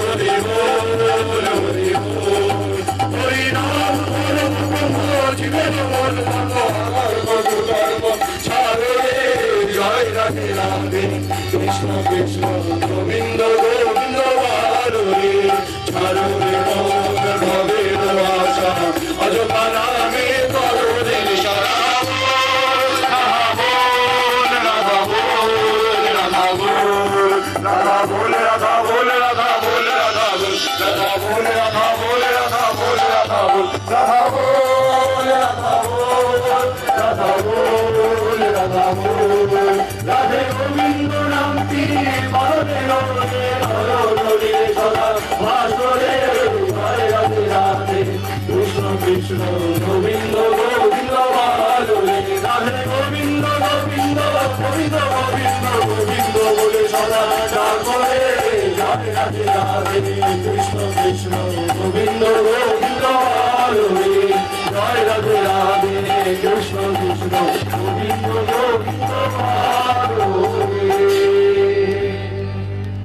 হরি বল হরি বল হরি নাম হরি ব্রহ্ম জীবের মন আমার কর্ম ছাড়ে জয় রাধে রাধে কৃষ্ণ কৃষ্ণ গোবিন্দ গোবিন্দ বারে ছাড়ো রে মন ভবের আশা অযথা নামে করো রে সারা রাধা বল রাধা বল রাধা বল রাধা বল রাধা বল রাধা বল রাধা বল রাধা বল রাধা বল রাধা বল রাধা বল রাধে গোবিন্দ নামটি বলে নরে সদা ভাসরে হরে রাধে রাধে কৃষ্ণ কৃষ্ণ গোবিন্দ গোবিন্দ বারে রাধে গোবিন্দ গোবিন্দ গোবিন্দ গোবিন্দ গোবিন্দ বলে সদা করে রাধে রাধে রাধে কৃষ্ণ কৃষ্ণ গোবিন্দ গোবিন্দ বারে জয় রাধে রাধে কৃষ্ণ কৃষ্ণ গোবিন্দ গোবিন্দ বারে